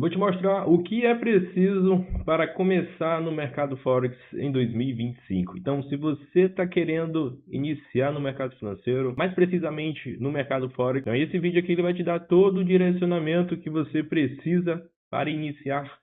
vou te mostrar o que é preciso para começar no mercado Forex em 2025. Então, se você está querendo iniciar no mercado financeiro, mais precisamente no mercado Forex, então esse vídeo aqui ele vai te dar todo o direcionamento que você precisa para iniciar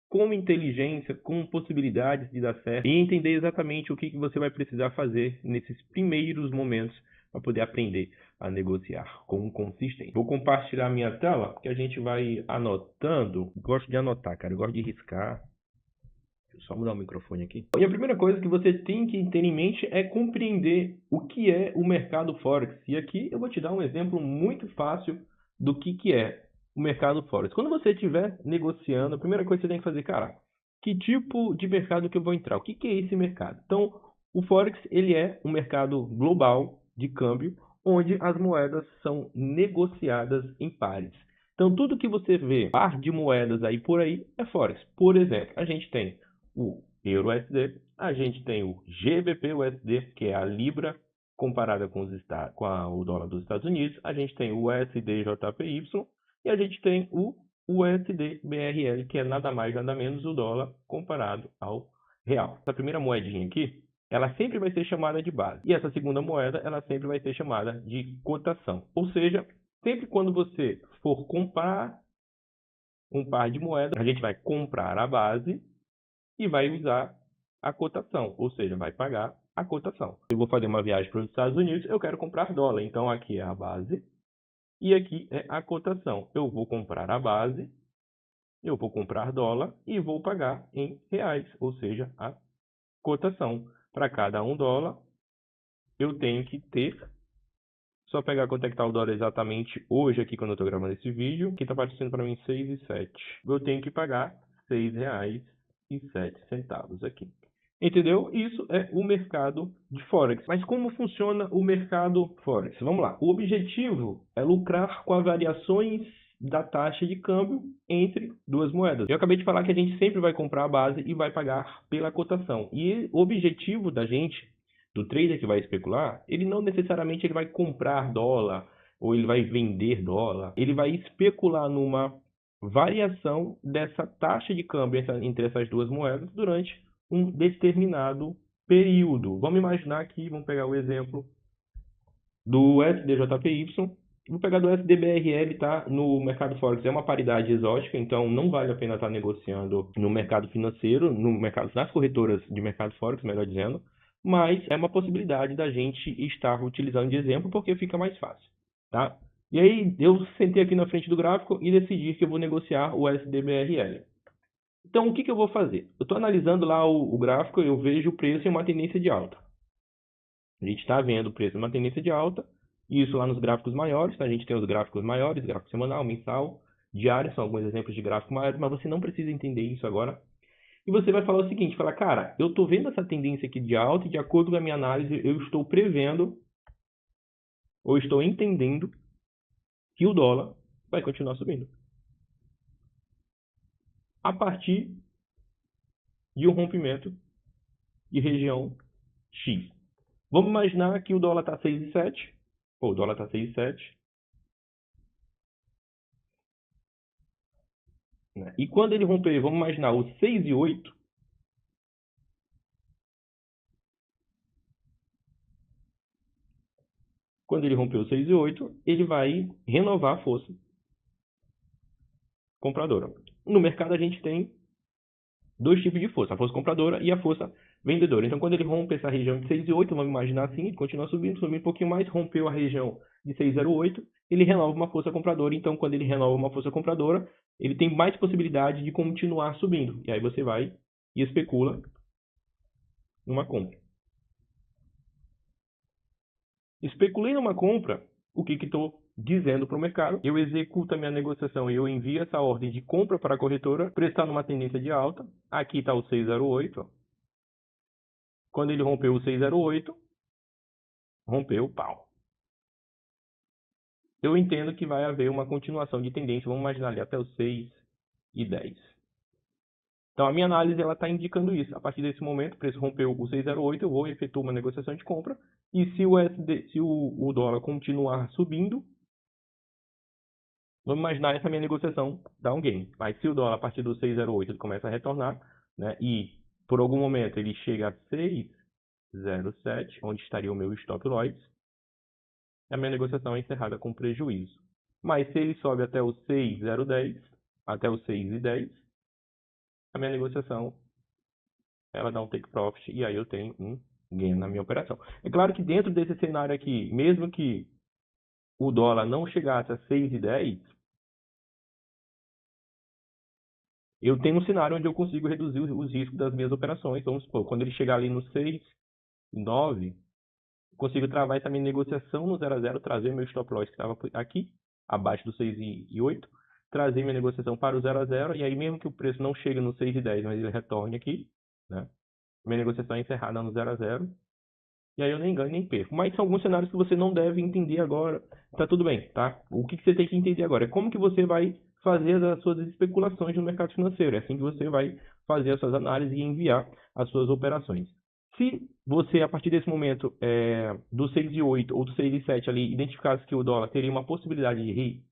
com inteligência, com possibilidades de dar certo e entender exatamente o que você vai precisar fazer nesses primeiros momentos para poder aprender a negociar com consistência. Vou compartilhar minha tela, porque a gente vai anotando. Gosto de anotar, cara. Eu gosto de riscar. Deixa eu só mudar o microfone aqui. E a primeira coisa que você tem que ter em mente é compreender o que é o mercado Forex. E aqui eu vou te dar um exemplo muito fácil do que é o mercado Forex. Quando você estiver negociando, a primeira coisa que você tem que fazer, cara, que tipo de mercado que eu vou entrar? O que é esse mercado? Então, o Forex ele é um mercado global de câmbio, onde as moedas são negociadas em pares. Então, tudo que você vê, par de moedas aí por aí, é Forex. Por exemplo, a gente tem o Euro-USD, a gente tem o GBP-USD, que é a Libra comparada com o dólar dos Estados Unidos, a gente tem o USD-JPY e a gente tem o USD-BRL, que é nada mais nada menos o dólar comparado ao real. Essa primeira moedinha aqui, ela sempre vai ser chamada de base. E essa segunda moeda, ela sempre vai ser chamada de cotação. Ou seja, sempre quando você for comprar um par de moedas, a gente vai comprar a base e vai usar a cotação, ou seja, vai pagar a cotação. Eu vou fazer uma viagem para os Estados Unidos, eu quero comprar dólar, então aqui é a base e aqui é a cotação. Eu vou comprar a base, eu vou comprar dólar e vou pagar em reais, ou seja, a cotação. Para cada $1, eu tenho que ter, só pegar quanto é que está o dólar exatamente hoje aqui quando eu estou gravando esse vídeo, que está aparecendo para mim 6,07. Eu tenho que pagar R$6,07 aqui. Entendeu? Isso é o mercado de Forex. Mas como funciona o mercado Forex? Vamos lá. O objetivo é lucrar com as variações da taxa de câmbio entre duas moedas. Eu acabei de falar que a gente sempre vai comprar a base e vai pagar pela cotação. E o objetivo da gente, do trader que vai especular, ele não necessariamente ele vai comprar dólar ou ele vai vender dólar. Ele vai especular numa variação dessa taxa de câmbio entre essas duas moedas durante um determinado período. Vamos imaginar aqui, vamos pegar o exemplo do USD-JPY. Vou pegar do USD-BRL, tá? No mercado Forex é uma paridade exótica, então não vale a pena estar negociando no mercado financeiro, nas corretoras de mercado Forex, melhor dizendo, mas é uma possibilidade da gente estar utilizando de exemplo porque fica mais fácil, tá? E aí eu sentei aqui na frente do gráfico e decidi que eu vou negociar o USD-BRL. Então, o que eu vou fazer? Eu estou analisando lá o gráfico, eu vejo o preço em uma tendência de alta. A gente está vendo o preço em uma tendência de alta, e isso lá nos gráficos maiores, tá? A gente tem os gráficos maiores, gráfico semanal, mensal, diário, são alguns exemplos de gráfico maior, mas você não precisa entender isso agora. E você vai falar o seguinte, fala, cara, eu estou vendo essa tendência aqui de alta e de acordo com a minha análise, eu estou prevendo, ou estou entendendo, que o dólar vai continuar subindo. A partir de um rompimento de região X. Vamos imaginar que o dólar está 6,7. O dólar está 6,7. Né? E quando ele romper, vamos imaginar o 6,8. Quando ele romper o 6,8, ele vai renovar a força compradora. No mercado a gente tem dois tipos de força, a força compradora e a força vendedora. Então, quando ele rompe essa região de 6,8, vamos imaginar assim, ele continua subindo um pouquinho mais, rompeu a região de 6,08, ele renova uma força compradora. Então, quando ele renova uma força compradora, ele tem mais possibilidade de continuar subindo. E aí você vai e especula numa compra. Especulei numa compra, o que estou dizendo para o mercado? Eu executo a minha negociação e eu envio essa ordem de compra para a corretora, preço está numa tendência de alta, aqui está o 6,08, ó. Quando ele rompeu o 6,08, rompeu o pau. Eu entendo que vai haver uma continuação de tendência, vamos imaginar ali até os 6,10. Então a minha análise está indicando isso. A partir desse momento, o preço rompeu o 6,08, eu vou efetuar uma negociação de compra. E se o dólar continuar subindo, Vamos imaginar essa minha negociação dá um gain. Mas se o dólar a partir do 6,08 ele começa a retornar, né, e por algum momento ele chega a 6,07, onde estaria o meu stop loss, a minha negociação é encerrada com prejuízo. Mas se ele sobe até o 6,010, até o 6,10, a minha negociação ela dá um take profit e aí eu tenho um ganho na minha operação. É claro que dentro desse cenário aqui, mesmo que o dólar não chegasse a 6,10, eu tenho um cenário onde eu consigo reduzir os riscos das minhas operações. Vamos supor, quando ele chegar ali no 6,9, eu consigo travar essa minha negociação no 0 a 0, trazer meu stop loss que estava aqui, abaixo do 6,8, trazer minha negociação para o 0 a 0, e aí mesmo que o preço não chegue no 6,10, mas ele retorne aqui, né? Minha negociação é encerrada no 0 a 0, e aí eu nem ganho nem perco. Mas são alguns cenários que você não deve entender agora. Tá tudo bem, tá? O que você tem que entender agora é como que você vai fazer as suas especulações no mercado financeiro. É assim que você vai fazer as suas análises e enviar as suas operações. Se você, a partir desse momento, do 6,8 ou do 6,7 ali, identificasse que o dólar teria uma possibilidade de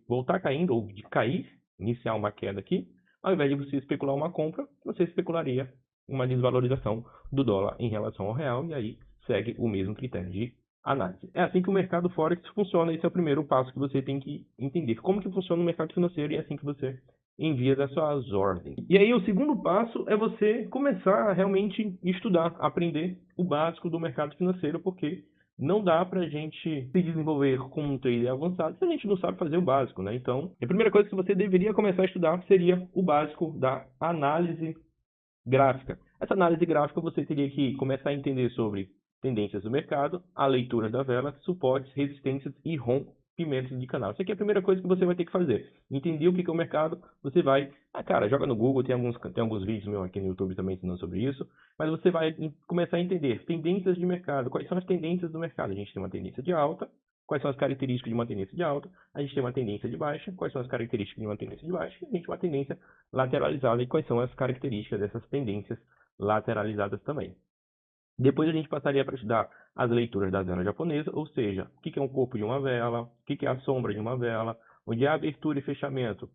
voltar caindo ou de cair, iniciar uma queda aqui, ao invés de você especular uma compra, você especularia uma desvalorização do dólar em relação ao real, e aí segue o mesmo critério de análise. É assim que o mercado Forex funciona. Esse é o primeiro passo que você tem que entender. Como que funciona o mercado financeiro, e é assim que você envia as suas ordens. E aí o segundo passo é você começar a realmente estudar, aprender o básico do mercado financeiro, porque não dá para a gente se desenvolver como um trader avançado se a gente não sabe fazer o básico, né? Então, a primeira coisa que você deveria começar a estudar seria o básico da análise gráfica. Essa análise gráfica você teria que começar a entender sobre tendências do mercado, a leitura da vela, suportes, resistências e rompimentos de canal. Isso aqui é a primeira coisa que você vai ter que fazer. Entender o que é o mercado, você vai... cara, joga no Google, tem alguns vídeos meus aqui no YouTube também ensinando sobre isso, mas você vai começar a entender tendências de mercado. Quais são as tendências do mercado? A gente tem uma tendência de alta. Quais são as características de uma tendência de alta? A gente tem uma tendência de baixa. Quais são as características de uma tendência de baixa? E a gente tem uma tendência lateralizada. E quais são as características dessas tendências lateralizadas também? Depois a gente passaria para estudar as leituras da vela japonesa, ou seja, o que é um corpo de uma vela, o que é a sombra de uma vela, onde é a abertura e fechamento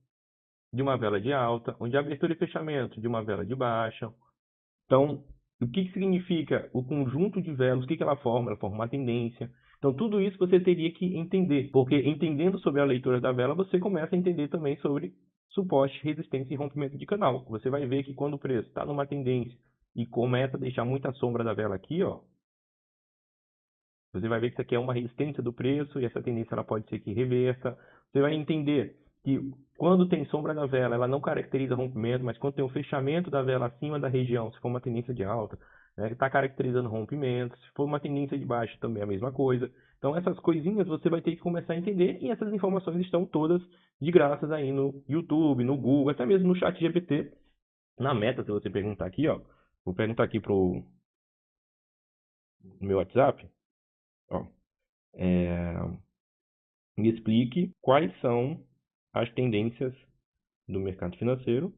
de uma vela de alta, onde é a abertura e fechamento de uma vela de baixa. Então, o que significa o conjunto de velas, o que ela forma? Ela forma uma tendência. Então, tudo isso você teria que entender, porque entendendo sobre a leitura da vela, você começa a entender também sobre suporte, resistência e rompimento de canal. Você vai ver que quando o preço está numa tendência e começa a deixar muita sombra da vela aqui, ó, você vai ver que isso aqui é uma resistência do preço e essa tendência ela pode ser que reverta. Você vai entender que quando tem sombra da vela, ela não caracteriza rompimento, mas quando tem o fechamento da vela acima da região, se for uma tendência de alta, está caracterizando rompimento. Se for uma tendência de baixa, também é a mesma coisa. Então, essas coisinhas você vai ter que começar a entender, e essas informações estão todas de graças aí no YouTube, no Google, até mesmo no chat GPT. Na meta, se você perguntar aqui, ó, vou perguntar aqui pro meu WhatsApp, ó, me explique quais são as tendências do mercado financeiro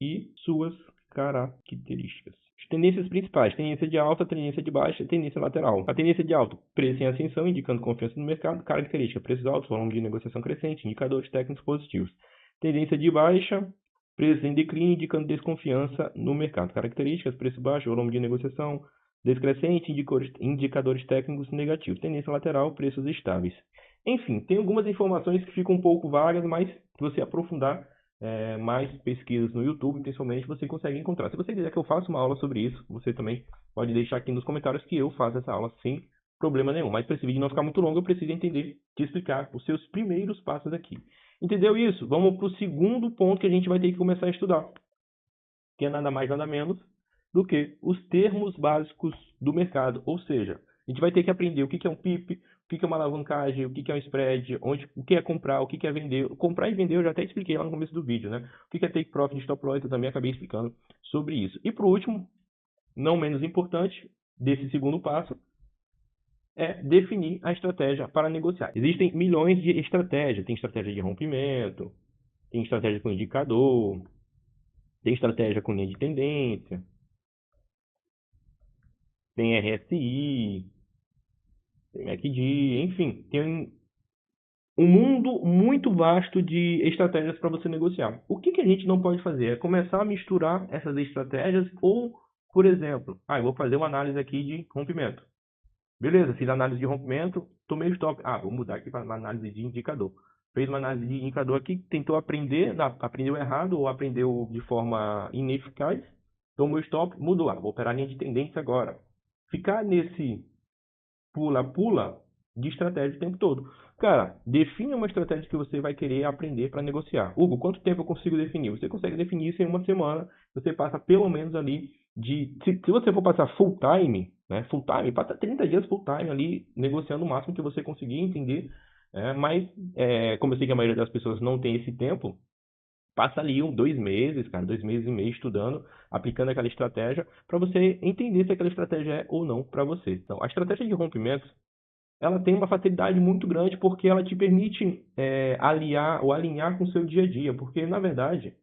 e suas características. As tendências principais: tendência de alta, tendência de baixa e tendência lateral. A tendência de alta, preço em ascensão, indicando confiança no mercado. Característica: preços altos, volume de negociação crescente, indicadores técnicos positivos. Tendência de baixa, preços em declínio, indicando desconfiança no mercado. Características: preço baixo, volume de negociação descrescente, indicadores técnicos negativos. Tendência lateral, preços estáveis. Enfim, tem algumas informações que ficam um pouco vagas, mas se você aprofundar mais pesquisas no YouTube, principalmente, você consegue encontrar. Se você quiser que eu faça uma aula sobre isso, você também pode deixar aqui nos comentários que eu faço essa aula sem problema nenhum. Mas para esse vídeo não ficar muito longo, eu preciso entender, te explicar os seus primeiros passos aqui. Entendeu isso? Vamos para o segundo ponto que a gente vai ter que começar a estudar, que é nada mais nada menos do que os termos básicos do mercado. Ou seja, a gente vai ter que aprender o que é um PIP, o que é uma alavancagem, o que é um spread, o que é comprar, o que é vender. Comprar e vender eu já até expliquei lá no começo do vídeo, né? O que é take profit, stop loss, eu também acabei explicando sobre isso. E por último, não menos importante, desse segundo passo, é definir a estratégia para negociar. Existem milhões de estratégias. Tem estratégia de rompimento, tem estratégia com indicador, tem estratégia com linha de tendência, tem RSI, tem MACD, enfim, tem um mundo muito vasto de estratégias para você negociar. O que a gente não pode fazer é começar a misturar essas estratégias ou, por exemplo, eu vou fazer uma análise aqui de rompimento. Beleza, fiz análise de rompimento, tomei o stop. Vou mudar aqui para uma análise de indicador. Fez uma análise de indicador aqui, tentou aprender, aprendeu errado ou aprendeu de forma ineficaz, tomou o stop, mudou. Vou operar linha de tendência agora. Ficar nesse pula-pula de estratégia o tempo todo. Cara, defina uma estratégia que você vai querer aprender para negociar. Hugo, quanto tempo eu consigo definir? Você consegue definir isso em uma semana. Você passa pelo menos ali se você for passar full time, né? Full time, passa 30 dias full time ali, negociando o máximo que você conseguir entender. Mas, como eu sei que a maioria das pessoas não tem esse tempo, passa ali 2 meses, cara, 2 meses e meio estudando, aplicando aquela estratégia, para você entender se aquela estratégia é ou não para você. Então, a estratégia de rompimentos, ela tem uma facilidade muito grande porque ela te permite aliar ou alinhar com o seu dia a dia, porque, na verdade,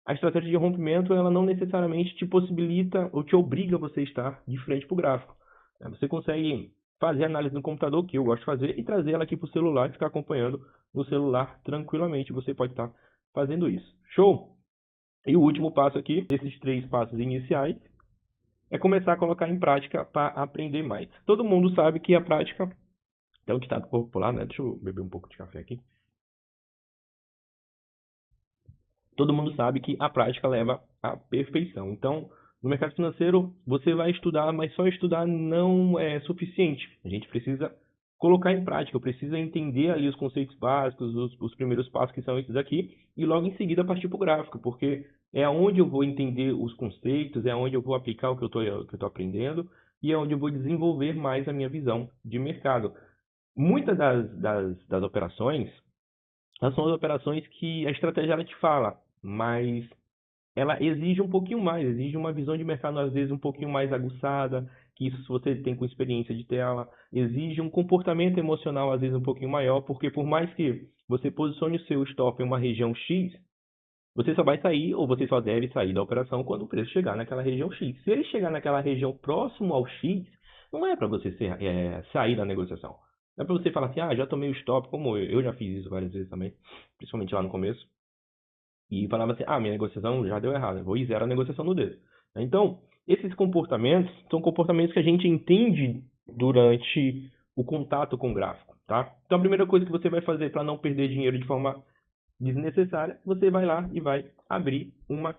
a estratégia de rompimento, ela não necessariamente te possibilita ou te obriga a você estar de frente para o gráfico. Você consegue fazer análise no computador, que eu gosto de fazer, e trazer ela aqui para o celular e ficar acompanhando no celular tranquilamente. Você pode estar fazendo isso. Show? E o último passo aqui, desses 3 passos iniciais, é começar a colocar em prática para aprender mais. Todo mundo sabe que a prática é o ditado popular, né? Deixa eu beber um pouco de café aqui. Todo mundo sabe que a prática leva à perfeição. Então, no mercado financeiro, você vai estudar, mas só estudar não é suficiente. A gente precisa colocar em prática, precisa entender ali os conceitos básicos, os primeiros passos que são esses aqui, e logo em seguida partir para o gráfico, porque é onde eu vou entender os conceitos, é onde eu vou aplicar o que eu estou aprendendo, e é onde eu vou desenvolver mais a minha visão de mercado. Muitas das operações, elas são as operações que a estratégia ela te fala, mas ela exige um pouquinho mais, exige uma visão de mercado às vezes um pouquinho mais aguçada, que isso se você tem com experiência de tela, exige um comportamento emocional às vezes um pouquinho maior, porque por mais que você posicione o seu stop em uma região X, você só vai sair ou você só deve sair da operação quando o preço chegar naquela região X. Se ele chegar naquela região próximo ao X, não é para você sair da negociação. Não é para você falar assim, já tomei o stop, como eu já fiz isso várias vezes também, principalmente lá no começo. E falava assim, minha negociação já deu errado, eu vou e zero a negociação no dedo. Então, esses comportamentos são comportamentos que a gente entende durante o contato com o gráfico, tá? Então, a primeira coisa que você vai fazer para não perder dinheiro de forma desnecessária, você vai lá e vai abrir uma...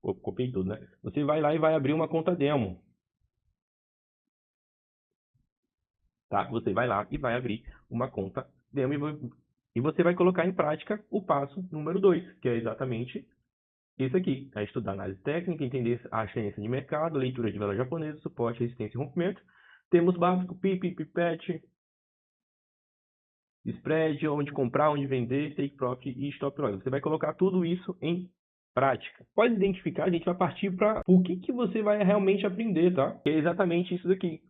copiei tudo, né? Você vai lá e vai abrir uma conta demo, tá? Você vai lá e vai abrir uma conta demo e você vai colocar em prática o passo número 2, que é exatamente isso aqui, é estudar análise técnica, entender a tendência de mercado, leitura de vela japonesa, suporte, resistência e rompimento. Temos básico, PIP, PIPET, spread, onde comprar, onde vender, take profit e stop loss. Você vai colocar tudo isso em prática. Pode identificar, a gente vai partir para o que você vai realmente aprender, tá? Que é exatamente isso daqui.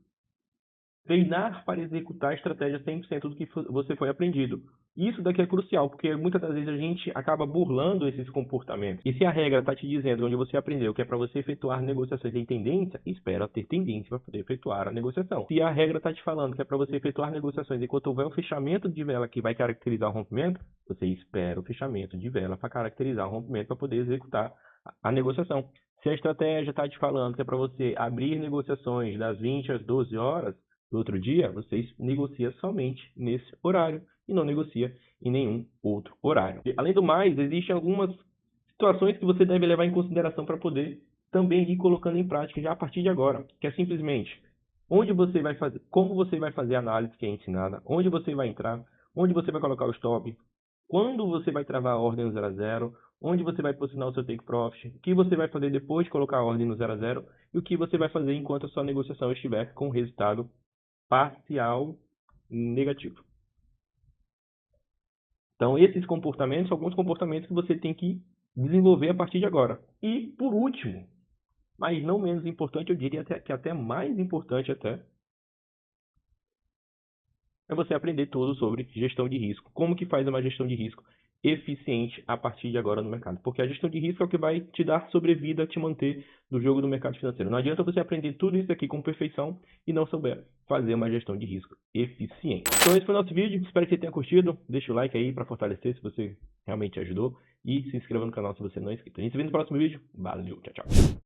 Treinar para executar a estratégia 100% do que você foi aprendido. Isso daqui é crucial, porque muitas das vezes a gente acaba burlando esses comportamentos. E se a regra está te dizendo onde você aprendeu que é para você efetuar negociações em tendência, espera ter tendência para poder efetuar a negociação. Se a regra está te falando que é para você efetuar negociações enquanto houver o fechamento de vela que vai caracterizar o rompimento, você espera o fechamento de vela para caracterizar o rompimento para poder executar a negociação. Se a estratégia está te falando que é para você abrir negociações das 20 às 12 horas, do outro dia, você negocia somente nesse horário e não negocia em nenhum outro horário. Além do mais, existem algumas situações que você deve levar em consideração para poder também ir colocando em prática já a partir de agora, que é simplesmente onde você vai fazer, como você vai fazer a análise que é ensinada, onde você vai entrar, onde você vai colocar o stop, quando você vai travar a ordem no 0 a 0, onde você vai posicionar o seu take profit, o que você vai fazer depois de colocar a ordem no 0 a 0 e o que você vai fazer enquanto a sua negociação estiver com resultado parcial negativo. Então, esses comportamentos são alguns comportamentos que você tem que desenvolver a partir de agora. E, por último, mas não menos importante, eu diria que até mais importante até, é você aprender tudo sobre gestão de risco. Como que faz uma gestão de risco? eficiente a partir de agora no mercado, porque a gestão de risco é o que vai te dar sobrevida, te manter no jogo do mercado financeiro. Não adianta você aprender tudo isso aqui com perfeição e não souber fazer uma gestão de risco eficiente. Então esse foi o nosso vídeo, espero que você tenha curtido, deixa o like aí para fortalecer se você realmente ajudou e se inscreva no canal se você não é inscrito. A gente se vê no próximo vídeo, valeu, tchau, tchau.